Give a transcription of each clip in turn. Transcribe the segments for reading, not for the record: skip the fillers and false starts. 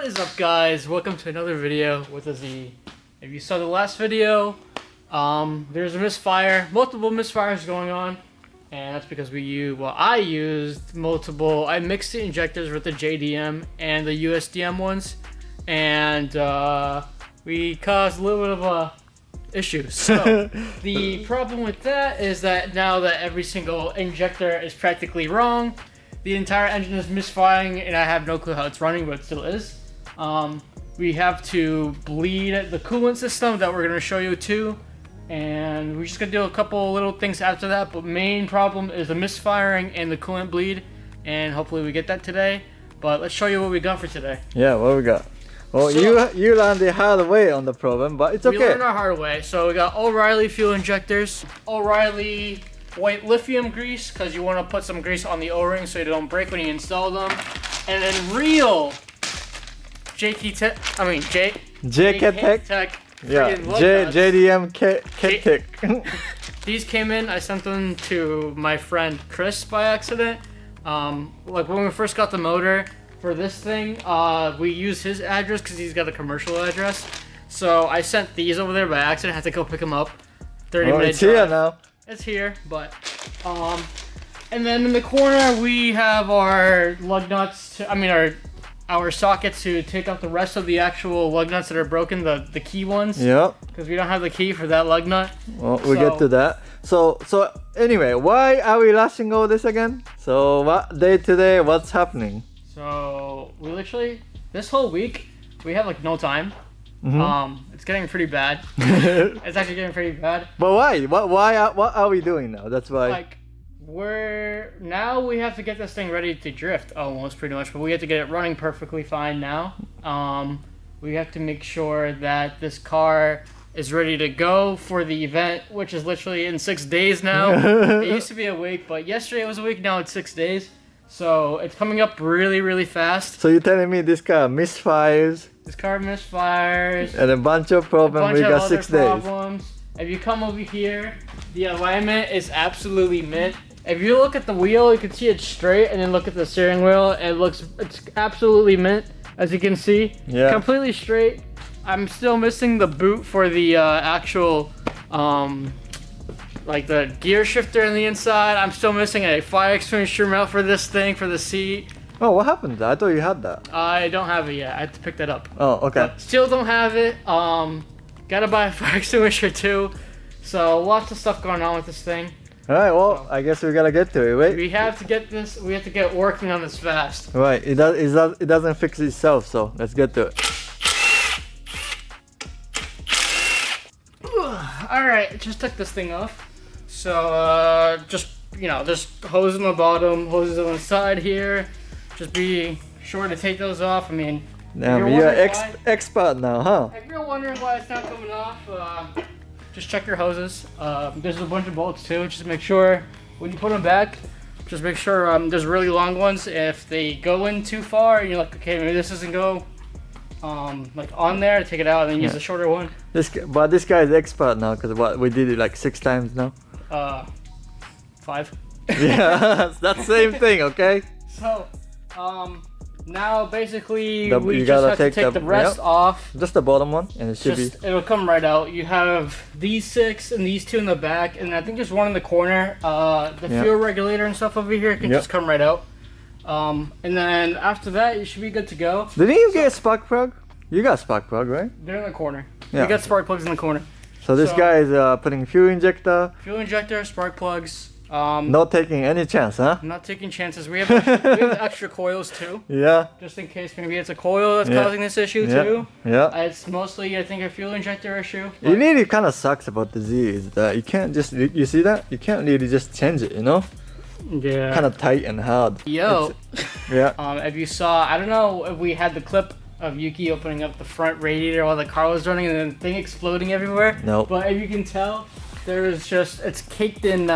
What is up, guys? Welcome to another video with a Z. If you saw the last video, there's a misfire, multiple misfires going on, and that's because I mixed the injectors with the JDM and the USDM ones, and we caused a little bit of a issue. So the problem with that is that now that every single injector is practically wrong, the entire engine is misfiring, and I have no clue how it's running, but it still is. We have to bleed the coolant system that we're going to show you too, and we're just going to do a couple little things after that, but main problem is the misfiring and the coolant bleed, and hopefully we get that today. But let's show you what we got for today. Yeah, what we got? Well, so, you learned the hard way on the problem, but it's okay. We learned our hard way. So we got O'Reilly fuel injectors, O'Reilly white lithium grease, because you want to put some grease on the O-ring so you don't break when you install them, and then real JDM Tech. These came in, I sent them to my friend Chris by accident. Like when we first got the motor for this thing, we used his address because he's got a commercial address. So I sent these over there by accident, had to go pick them up. 30 minutes. It's here now. It's here, but and then in the corner we have our lug nuts, our sockets to take out the rest of the actual lug nuts that are broken, the key ones. Yep. Because we don't have the key for that lug nut. Well, we'll get to that. So anyway, why are we rushing all this again? So what day today? What's happening? So we literally, this whole week, we have like no time. Mm-hmm. It's getting pretty bad. It's actually getting pretty bad. But why? What are we doing now? That's why. Like, we have to get this thing ready to drift almost pretty much, but we have to get it running perfectly fine now. We have to make sure that this car is ready to go for the event, which is literally in 6 days now. It used to be a week, but yesterday it was a week, now it's 6 days. So it's coming up really, really fast. So you're telling me this car misfires? This car misfires. And a bunch of problems. We got 6 days. If you come over here, the alignment is absolutely mint. If you look at the wheel, you can see it's straight, and then look at the steering wheel. It's absolutely mint, as you can see. Yeah. Completely straight. I'm still missing the boot for the actual, like the gear shifter on the inside. I'm still missing a fire extinguisher mount for this thing, for the seat. Oh, what happened to that? I thought you had that. I don't have it yet. I have to pick that up. Oh, okay. But still don't have it. Gotta buy a fire extinguisher too. So lots of stuff going on with this thing. Alright, well, I guess we gotta get to it, right? We have to get working on this fast. Right, it doesn't fix itself, so let's get to it. Alright, just took this thing off. So, just hose on the bottom, hoses on the side here. Just be sure to take those off. I mean, Now you're expert now, huh? If you're wondering why it's not coming off, just check your hoses. There's a bunch of bolts too. Just make sure when you put them back, just make sure there's really long ones. If they go in too far, and you're like, okay, maybe this doesn't go like on there, take it out and then use a shorter one. This guy is expert now because we did it like 6 times now. 5. Yeah, that's the same thing, okay? So, now basically we you just gotta have to take the rest off. Just the bottom one, and it'll come right out. You have these 6 and these 2 in the back, and I think there's one in the corner. The fuel regulator and stuff over here can just come right out. And then after that, you should be good to go. Didn't you get a spark plug? You got a spark plug, right? They're in the corner. Yeah. You got spark plugs in the corner. So this guy is putting fuel injector, spark plugs. Not taking any chance, huh? Not taking chances. We have extra coils too. Yeah. Just in case maybe it's a coil that's causing this issue too. Yeah. It's mostly, I think, a fuel injector issue. It really kind of sucks about the Z is that you can't just, you see that? You can't really just change it, you know? Yeah. Kind of tight and hard. Yo. Yeah. If you saw, I don't know if we had the clip of Yuki opening up the front radiator while the car was running and then the thing exploding everywhere. Nope. But if you can tell, it's caked in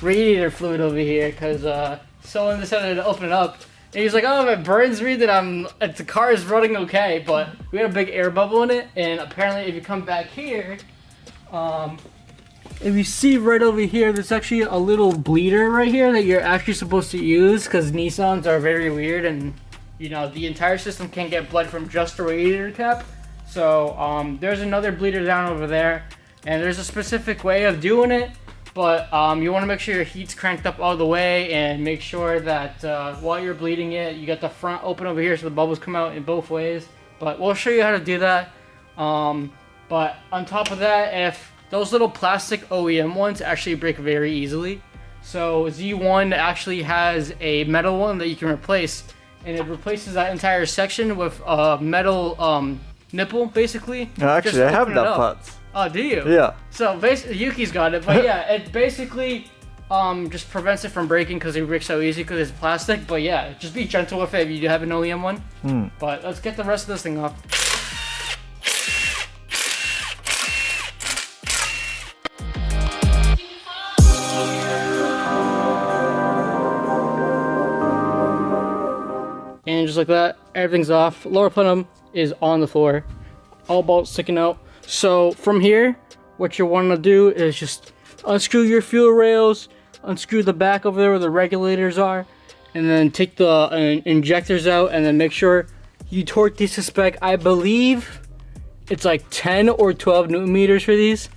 radiator fluid over here because someone decided to open it up. And he's like, oh, if it burns me, then the car is running okay. But we had a big air bubble in it, and apparently if you come back here, if you see right over here, there's actually a little bleeder right here that you're actually supposed to use because Nissans are very weird and you know, the entire system can't get blood from just the radiator cap. So there's another bleeder down over there, and there's a specific way of doing it, but you want to make sure your heat's cranked up all the way, and make sure that while you're bleeding it, you got the front open over here so the bubbles come out in both ways. But we'll show you how to do that. But on top of that, if those little plastic OEM ones actually break very easily. So Z1 actually has a metal one that you can replace, and it replaces that entire section with a metal nipple, basically. Actually, I have that part. Oh, do you? Yeah. So basically, Yuki's got it, but yeah, it basically just prevents it from breaking because it breaks so easy because it's plastic. But yeah, just be gentle with it if you do have an OEM one. But let's get the rest of this thing off. And just like that, everything's off. Lower plenum is on the floor. All bolts sticking out. So from here, what you want to do is just unscrew your fuel rails, unscrew the back over there where the regulators are, and then take the injectors out, and then make sure you torque these to spec. I believe it's like 10 or 12 Newton meters for these.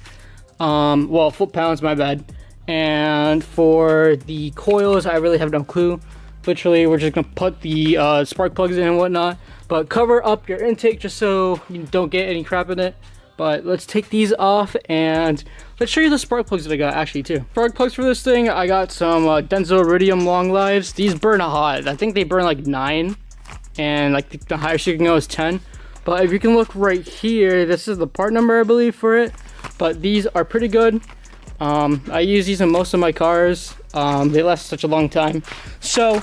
Well, foot-pounds, my bad. And for the coils, I really have no clue. Literally, we're just gonna put the spark plugs in and whatnot, but cover up your intake just so you don't get any crap in it. But let's take these off, and let's show you the spark plugs that I got actually too. Spark plugs for this thing, I got some Denso Iridium Long Lives. These burn hot. I think they burn like 9, and like the highest you can go is 10. But if you can look right here, this is the part number I believe for it. But these are pretty good. I use these in most of my cars. They last such a long time. So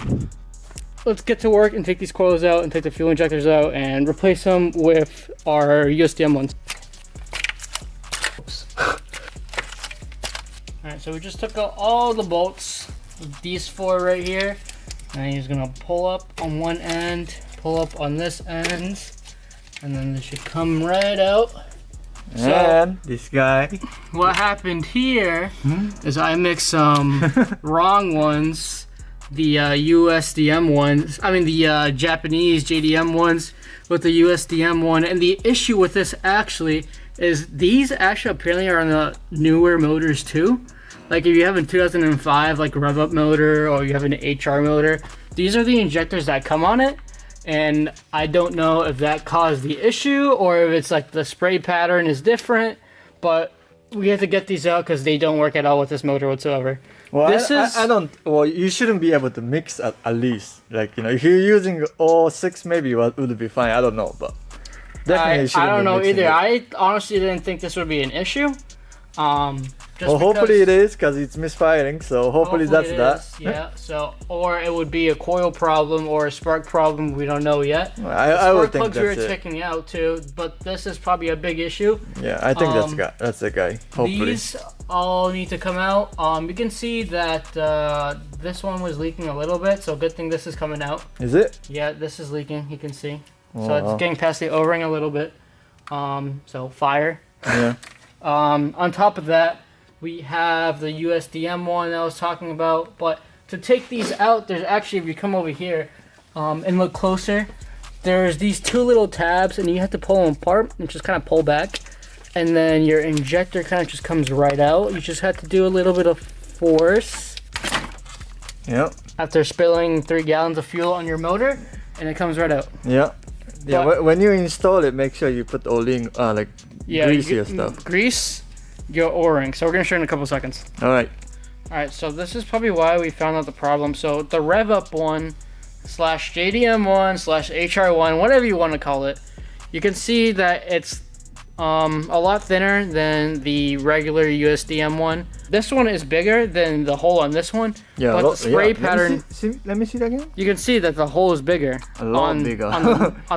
let's get to work and take these coils out and take the fuel injectors out and replace them with our USDM ones. Alright, so we just took out all the bolts, these 4 right here, and he's gonna pull up on one end, pull up on this end, and then they should come right out. And so, this guy. What happened here is I mixed some wrong ones, the USDM ones, I mean the Japanese JDM ones with the USDM one, and the issue with this actually is these actually apparently are on the newer motors too. Like if you have a 2005 like rev up motor, or you have an HR motor, these are the injectors that come on it. And I don't know if that caused the issue or if it's like the spray pattern is different, but we have to get these out because they don't work at all with this motor whatsoever. Well, I don't. Well, you shouldn't be able to mix at least. Like, you know, if you're using all 6, maybe what would be fine. I don't know, but definitely I don't know either. I honestly didn't think this would be an issue. Well, hopefully it is, because it's misfiring, so hopefully that's that. Yeah, so, or it would be a coil problem or a spark problem, we don't know yet. I would think that's it. Spark plugs we were checking out too, but this is probably a big issue. Yeah, I think that's the guy, hopefully. These all need to come out. You can see that this one was leaking a little bit, so good thing this is coming out. Is it? Yeah, this is leaking, you can see. So it's getting past the O-ring a little bit. So fire. Yeah. On top of that, we have the USDM one that I was talking about, but to take these out, there's actually, if you come over here and look closer, there's these 2 little tabs, and you have to pull them apart and just kind of pull back, and then your injector kind of just comes right out. You just have to do a little bit of force. Yep. After spilling 3 gallons of fuel on your motor, and it comes right out. Yeah. Yeah. But when you install it, make sure you put O-ring, like grease your stuff. Grease your O-ring. So we're gonna show you in a couple seconds. All right. So this is probably why we found out the problem. So the rev up one / JDM one / HR one, whatever you want to call it, you can see that it's a lot thinner than the regular USDM one. This one is bigger than the hole on this one. Yeah, but the spray pattern. Let me see that again. You can see that the hole is bigger. A lot bigger. on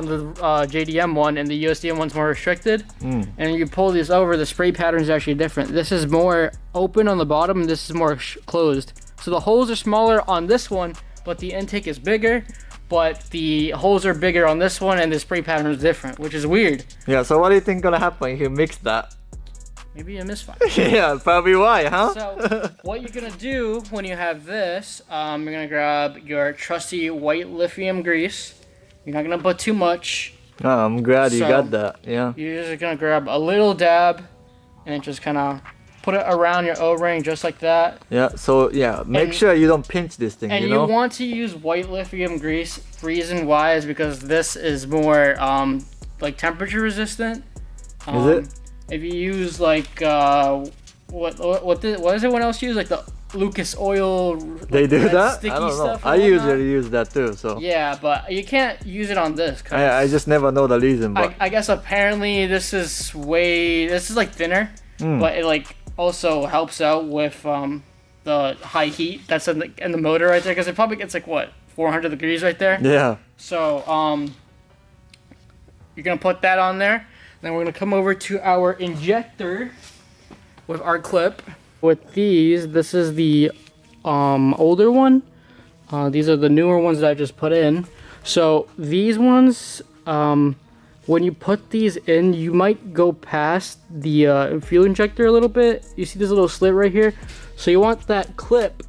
the JDM one, and the USDM one's more restricted. And you pull these over, the spray pattern is actually different. This is more open on the bottom, and this is more closed. So the holes are smaller on this one, but the intake is bigger. But the holes are bigger on this one, and the spray pattern is different, which is weird. Yeah, so what do you think gonna happen if you mix that? Maybe a misfire. Yeah, probably why, huh? So what you're gonna do when you have this, you're gonna grab your trusty white lithium grease, You're not gonna put too much. Oh, I'm glad you So, got that. Yeah. You're just gonna grab a little dab and just kind of put it around your O-ring just like that. Yeah. So yeah, make sure you don't pinch this thing. And you know. want to use white lithium grease. Reason why is because this is more like temperature resistant. Is it? If you use like what does everyone else use, like the Lucas oil? They do red that? sticky I don't know. stuff or I whatnot? usually use that too. So. Yeah, but you can't use it on this. I just never know the reason, but I guess apparently this is like thinner, but it like also helps out with the high heat that's in the motor right there, because it probably gets like what, 400 degrees right there. yeah. So you're gonna put that on there. Then we're gonna come over to our injector with our clip. With these, this is the older one. These are the newer ones that I just put in. So these ones, when you put these in, you might go past the fuel injector a little bit. You see this little slit right here? So you want that clip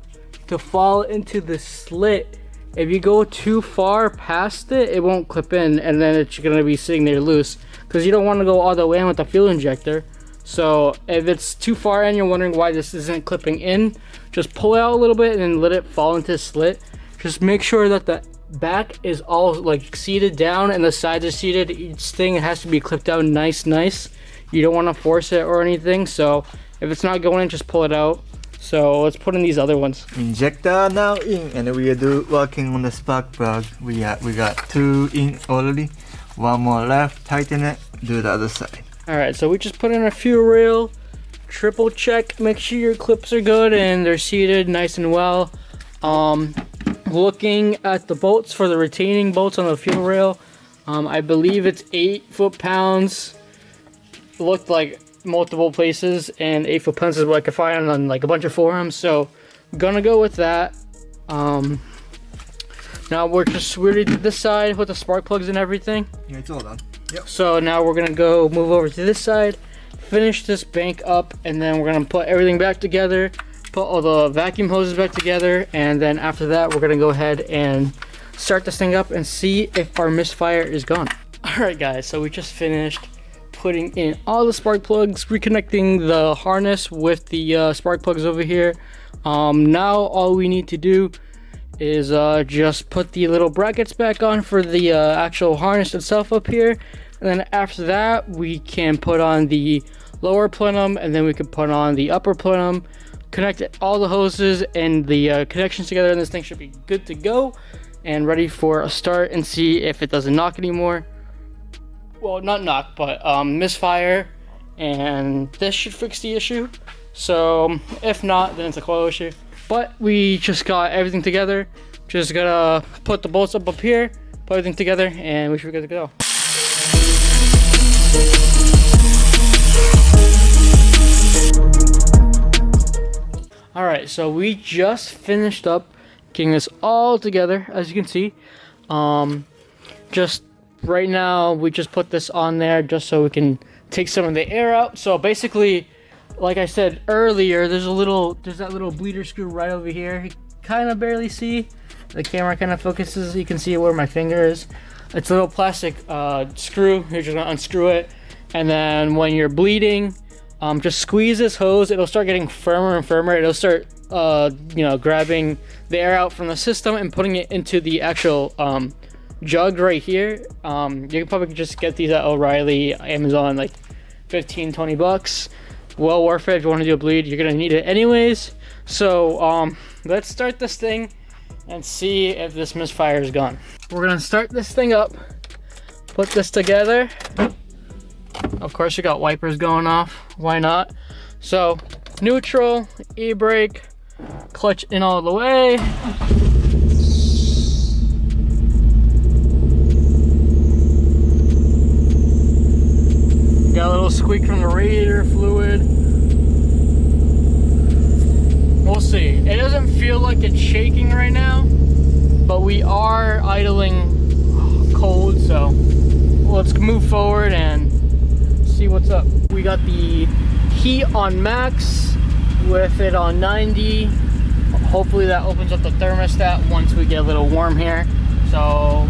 to fall into the slit. If you go too far past it, it won't clip in, and then it's gonna be sitting there loose, because you don't want to go all the way in with the fuel injector. So if it's too far in, you're wondering why this isn't clipping in, just pull it out a little bit and then let it fall into the slit. Just make sure that the back is all like seated down and the sides are seated. Each thing has to be clipped down nice. You don't want to force it or anything. So if it's not going in, just pull it out. So let's put in these other ones. Injector now in, and we are working on the spark plug. We got 2 in already. 1 more left. Tighten it. Do the other side. All right, so we just put in a fuel rail. Triple check. Make sure your clips are good and they're seated nice and well. Looking at the bolts for the retaining bolts on the fuel rail, I believe it's 8 foot-pounds. Looked like multiple places, and 8 foot-pounds is what I could find on like a bunch of forums. So gonna go with that. Now we already did this side with the spark plugs and everything. Yeah, it's all done. Yep. So now we're gonna go move over to this side, finish this bank up, and then we're gonna put everything back together, put all the vacuum hoses back together, and then after that we're gonna go ahead and start this thing up and see if our misfire is gone. Alright guys, so we just finished putting in all the spark plugs, reconnecting the harness with the spark plugs over here. Now all we need to do is just put the little brackets back on for the actual harness itself up here, and then after that we can put on the lower plenum, and then we can put on the upper plenum, connect all the hoses and the connections together, and this thing should be good to go and ready for a start, and see if it doesn't knock anymore. Well, not knock, but misfire, and this should fix the issue. So if not, then it's a coil issue. But we just got everything together. Just gotta put the bolts up here, put everything together, and we should be good to go. Alright, so we just finished up getting this all together, as you can see. Just right now, we just put this on there just so we can take some of the air out. So basically, like I said earlier, there's that little bleeder screw right over here. You kind of barely see. The camera kind of focuses. You can see where my finger is. It's a little plastic screw. You're just gonna unscrew it, and then when you're bleeding, just squeeze this hose. It'll start getting firmer and firmer. It'll start, grabbing the air out from the system and putting it into the actual jug right here. You can probably just get these at O'Reilly, Amazon, like 15-20 bucks. Well worth it. If you want to do a bleed, you're gonna need it anyways. So let's start this thing and see if this misfire is gone. We're gonna start this thing up, put this together. Of course, you got wipers going off, why not? So neutral, e-brake, clutch in all the way. Got a little squeak from the radiator fluid. We'll see. It doesn't feel like it's shaking right now, but we are idling cold, so let's move forward and see what's up. We got the heat on max with it on 90. Hopefully that opens up the thermostat once we get a little warm here. So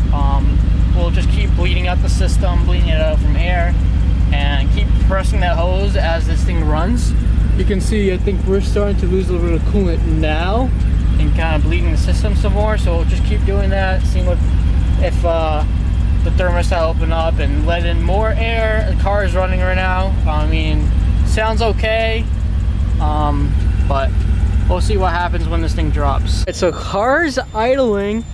we'll just keep bleeding out the system, bleeding it out from here, and keep pressing that hose as this thing runs. You can see, I think we're starting to lose a little bit of coolant now and kind of bleeding the system some more. So we'll just keep doing that, seeing what if the thermostat open up and let in more air. The car is running right now. I mean, sounds okay, but we'll see what happens when this thing drops. So car's idling,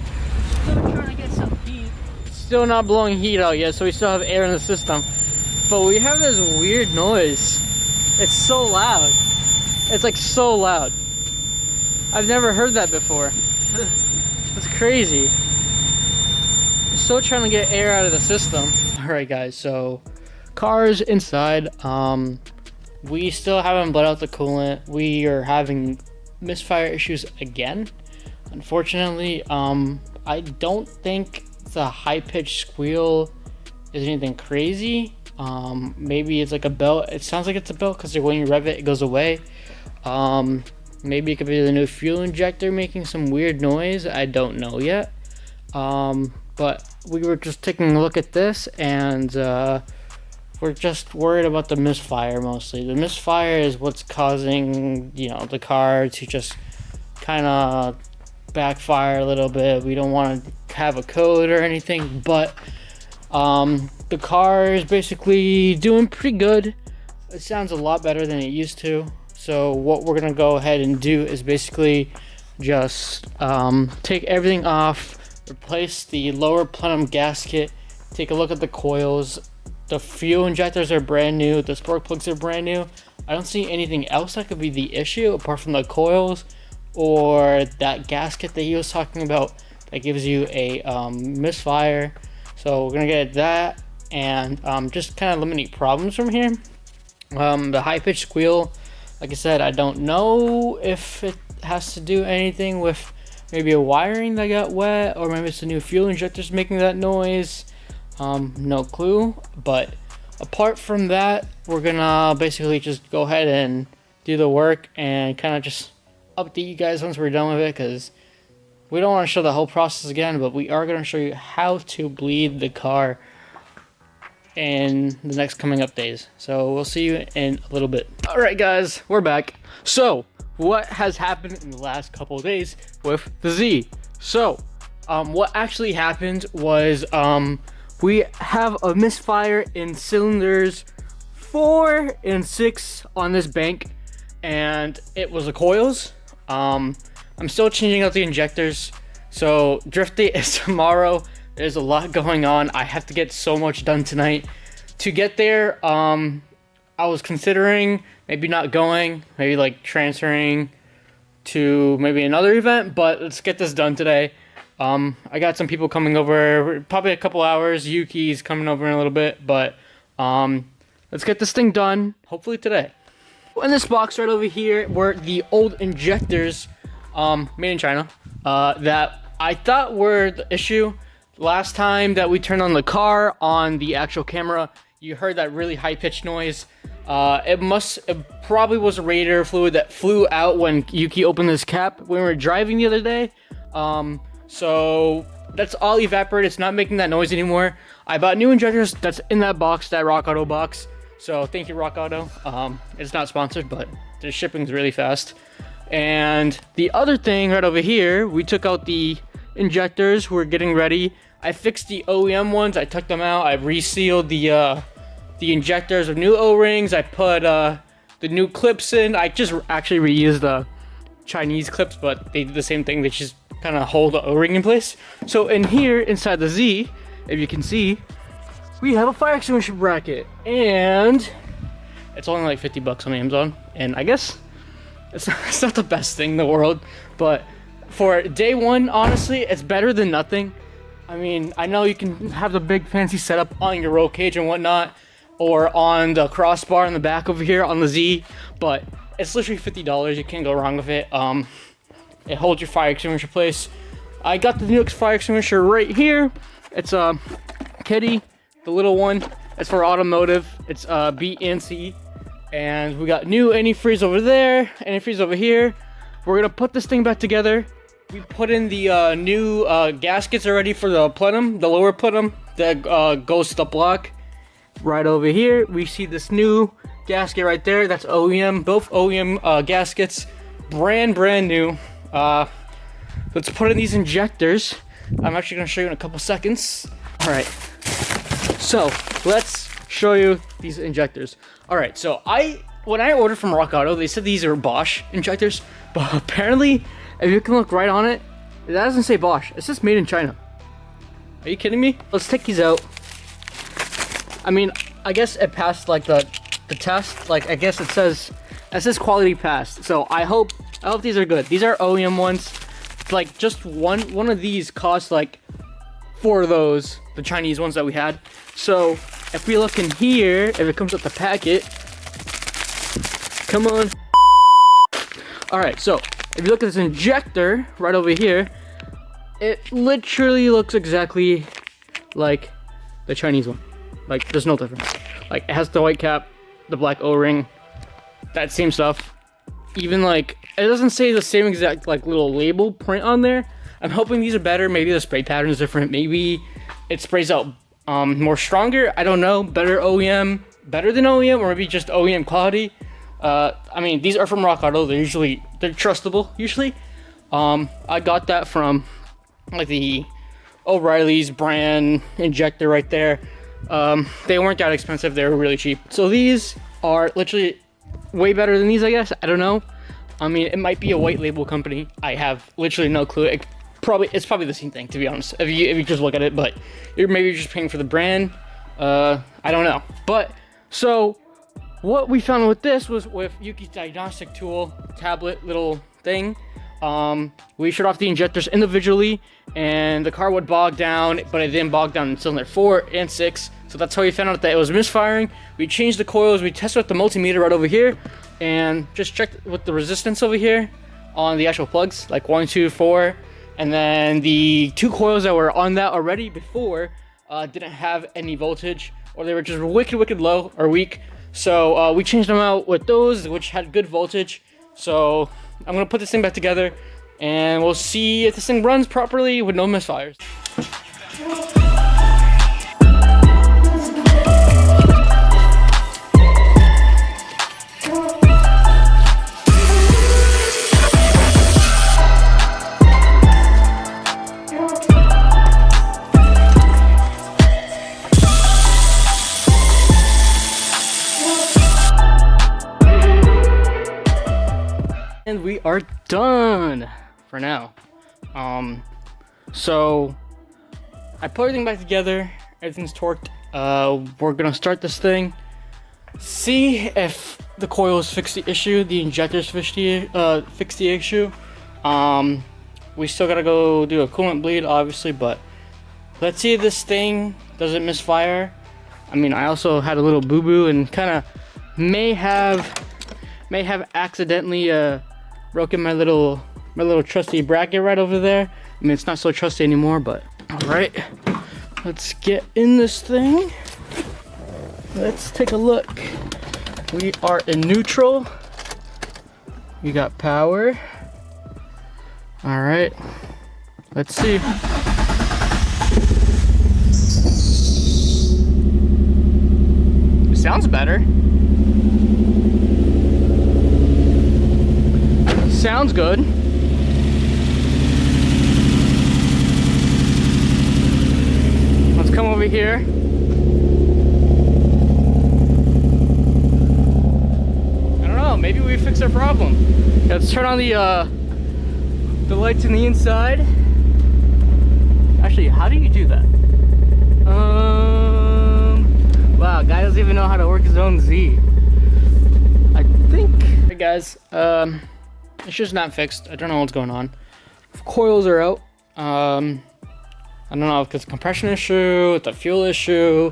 still trying to get some heat. Still not blowing heat out yet, so we still have air in the system. But we have this weird noise. It's so loud. It's like so loud. I've never heard that before. It's crazy. I'm still trying to get air out of the system. Alright guys, so car's inside. We still haven't bled out the coolant. We are having misfire issues again. Unfortunately, I don't think the high-pitched squeal is anything crazy. Maybe it's like a belt. It sounds like it's a belt because when you rev it, it goes away. Maybe it could be the new fuel injector making some weird noise. I don't know yet. But we were just taking a look at this, and we're just worried about the misfire mostly. The misfire is what's causing, you know, the car to just kind of backfire a little bit. We don't want to have a code or anything, but the car is basically doing pretty good. It sounds a lot better than it used to. So what we're gonna go ahead and do is basically just take everything off, replace the lower plenum gasket, take a look at the coils. The fuel injectors are brand new, the spark plugs are brand new. I don't see anything else that could be the issue apart from the coils or that gasket that he was talking about that gives you a misfire. So we're gonna get that and just kind of eliminate problems from here. The high-pitched squeal, like I said, I don't know if it has to do anything with maybe a wiring that got wet, or maybe it's the new fuel injectors making that noise. No clue. But apart from that, we're gonna basically just go ahead and do the work and kind of just update you guys once we're done with it, because we don't want to show the whole process again, but we are going to show you how to bleed the car in the next coming up days. So we'll see you in a little bit. All right guys, we're back. So what has happened in the last couple of days with the Z? So what actually happened was we have a misfire in cylinders 4 and 6 on this bank, and it was the coils. I'm still changing out the injectors, so drift date is tomorrow. There's a lot going on. I have to get so much done tonight. To get there, I was considering maybe not going, maybe like transferring to maybe another event, but let's get this done today. I got some people coming over, probably a couple hours. Yuki's coming over in a little bit, but let's get this thing done, hopefully today. In this box right over here were the old injectors, made in China, that I thought were the issue. Last time that we turned on the car on the actual camera, you heard that really high-pitched noise. It probably was a radiator fluid that flew out when Yuki opened this cap when we were driving the other day. So that's all evaporated. It's not making that noise anymore. I bought new injectors that's in that box, that Rock Auto box. So thank you, Rock Auto. It's not sponsored, but the shipping's really fast. And the other thing right over here, we took out the injectors. We're getting ready. I fixed the OEM ones. I took them out. I resealed the injectors with new O-rings. I put the new clips in. I just actually reused the Chinese clips, but they did the same thing. They just kind of hold the O-ring in place. So in here, inside the Z, if you can see, we have a fire extinguisher bracket, and it's only like 50 bucks on Amazon. And I guess it's not the best thing in the world, but for day one, honestly, it's better than nothing. I mean, I know you can have the big fancy setup on your roll cage and whatnot, or on the crossbar in the back over here on the Z, but it's literally $50. You can't go wrong with it. It holds your fire extinguisher place. I got the new fire extinguisher right here. It's a kitty, the little one. It's for automotive. It's B and C. And we got new antifreeze over there, antifreeze over here. We're gonna put this thing back together. We put in the new gaskets already for the plenum, the lower plenum that goes to the block. Right over here, we see this new gasket right there. That's OEM, both OEM gaskets, brand new. Let's put in these injectors. I'm actually gonna show you in a couple seconds. All right, so let's show you these injectors. All right, so when I ordered from Rock Auto, they said these are Bosch injectors, but apparently, if you can look right on it, it doesn't say Bosch. It says made in China. Are you kidding me? Let's take these out. I mean, I guess it passed like the test. Like, I guess it says quality passed. So I hope these are good. These are OEM ones. Like, just one of these costs like 4 of those, the Chinese ones that we had. So if we look in here, if it comes with the packet, come on. All right, so if you look at this injector right over here, it literally looks exactly like the Chinese one. Like, there's no difference. Like, it has the white cap, the black O-ring, that same stuff. Even like, it doesn't say the same exact like little label print on there. I'm hoping these are better. Maybe the spray pattern is different. Maybe it sprays out more stronger. I don't know. Better OEM, better than OEM, or maybe just OEM quality. I mean, these are from Rock Auto. They're trustable usually. I got that from like the O'Reilly's brand injector right there. They weren't that expensive. They were really cheap. So these are literally way better than these, I guess. I don't know. I mean, it might be a white label company. I have literally no clue. It's probably the same thing, to be honest. If you just look at it, but maybe you're just paying for the brand. I don't know. But so what we found with this was with Yuki's diagnostic tool tablet little thing. We shut off the injectors individually, and the car would bog down, but it didn't bog down in cylinder 4 and 6. So that's how we found out that it was misfiring. We changed the coils. We tested with the multimeter right over here, and just checked with the resistance over here on the actual plugs, like 1, 2, 4, and then the 2 coils that were on that already before didn't have any voltage, or they were just wicked low or weak. So we changed them out with those, which had good voltage. So I'm gonna put this thing back together, and we'll see if this thing runs properly with no misfires. And we are done for now. So I put everything back together. Everything's torqued. We're gonna start this thing. See if the coils fix the issue. The injectors fix the issue. We still gotta go do a coolant bleed, obviously, but let's see if this thing doesn't misfire. I mean, I also had a little boo-boo and kind of may have accidentally broken my little trusty bracket right over there. I mean, it's not so trusty anymore, but all right, let's get in this thing. Let's take a look. We are in neutral. We got power. All right, let's see. It sounds better. Sounds good. Let's come over here. I don't know, maybe we fixed our problem. Let's turn on the lights in the inside. Actually, how do you do that? Wow, guy doesn't even know how to work his own Z. I think. Hey guys, it's just not fixed. I don't know what's going on. Coils are out. I don't know if it's a compression issue, it's a fuel issue.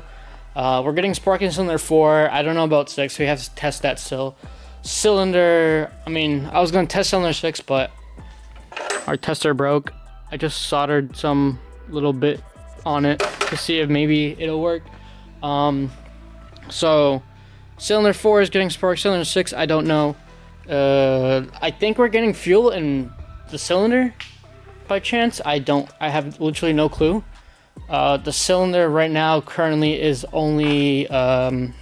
We're getting spark in cylinder 4. I don't know about 6. We have to test that still. Cylinder, I mean, I was going to test cylinder 6, but our tester broke. I just soldered some little bit on it to see if maybe it'll work. So cylinder 4 is getting spark. Cylinder 6, I don't know. I think we're getting fuel in the cylinder. by chance? I have literally no clue. The cylinder right now currently is only, I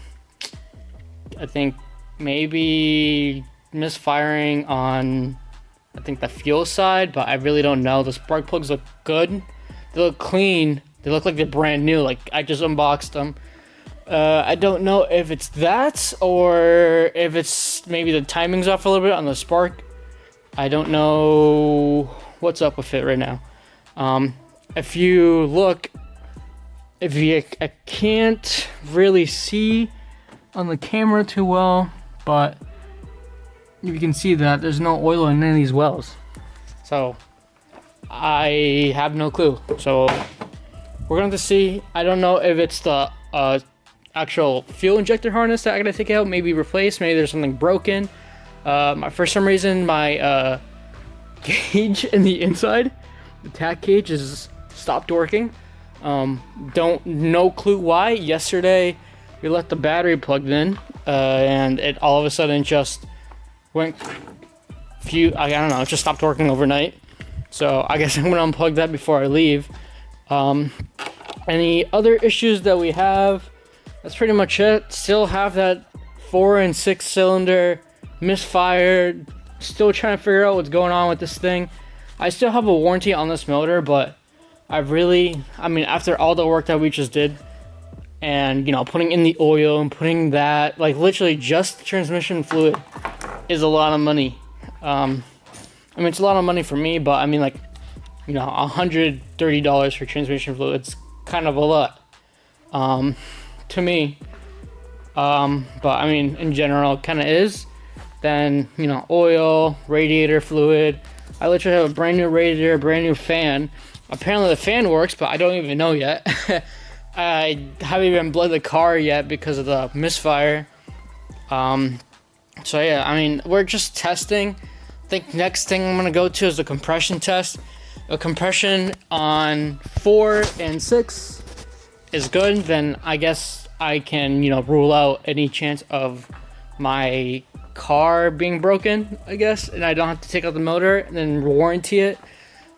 think maybe misfiring on, I think the fuel side, but I really don't know. The spark plugs look good. They look clean. They look like they're brand new. Like I just unboxed them. I don't know if it's that or if it's maybe the timing's off a little bit on the spark. I don't know what's up with it right now. If you look, I can't really see on the camera too well, but you can see that there's no oil in any of these wells. So I have no clue. So we're going to see. I don't know if it's the actual fuel injector harness that I gotta take out, maybe replace, maybe there's something broken. For some reason my gauge in the inside, the tack gauge, is stopped working. No clue why. Yesterday we left the battery plugged in, and it all of a sudden just went I don't know, it just stopped working overnight. So I guess I'm gonna unplug that before I leave. Any other issues that we have? That's pretty much it. Still have that 4 and 6 cylinder misfired. Still trying to figure out what's going on with this thing. I still have a warranty on this motor, but I mean, after all the work that we just did, and you know, putting in the oil and putting that, like literally just the transmission fluid is a lot of money. I mean, it's a lot of money for me, but I mean, like, you know, $130 for transmission fluid, it's kind of a lot. To me, but I mean, in general, it kind of is. Then, you know, oil, radiator fluid. I literally have a brand new radiator, a brand new fan. Apparently the fan works, but I don't even know yet. I haven't even bled the car yet because of the misfire. So yeah, I mean, we're just testing. I think next thing I'm gonna go to is the compression test. The compression on 4 and 6 is good, then I guess I can, you know, rule out any chance of my car being broken, I guess, and I don't have to take out the motor and then warranty it.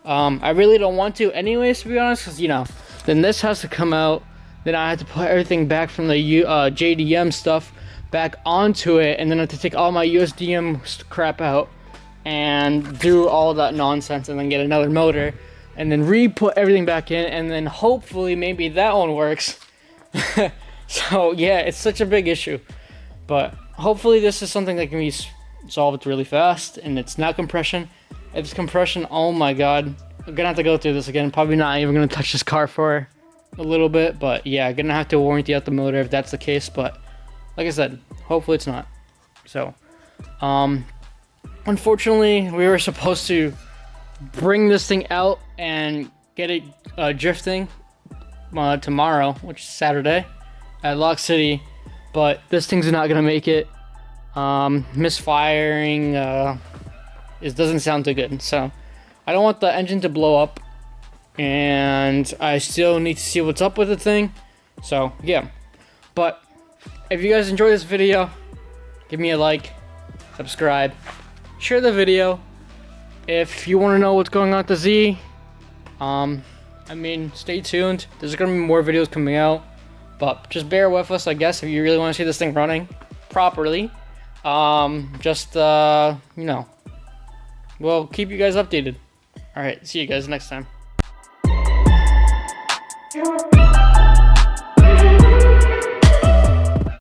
I really don't want to anyways, to be honest, because, you know, then this has to come out, then I have to put everything back from the JDM stuff back onto it, and then I have to take all my USDM crap out and do all that nonsense, and then get another motor, and then re-put everything back in, and then hopefully maybe that one works. So yeah, it's such a big issue, but hopefully this is something that can be solved really fast, and it's not compression. If it's compression, oh my god, I'm gonna have to go through this again. Probably not even gonna touch this car for a little bit, but yeah, gonna have to warranty out the motor if that's the case. But like I said, hopefully it's not. So unfortunately, we were supposed to bring this thing out and get it drifting tomorrow, which is Saturday, at Lock City, but this thing's not gonna make it. Misfiring, it doesn't sound too good, so I don't want the engine to blow up, and I still need to see what's up with the thing. So yeah, but if you guys enjoy this video, give me a like, subscribe, share the video. If you want to know what's going on with the Z, I mean, stay tuned. There's gonna be more videos coming out, but just bear with us, I guess, if you really want to see this thing running properly. You know, we'll keep you guys updated. All right, see you guys next time.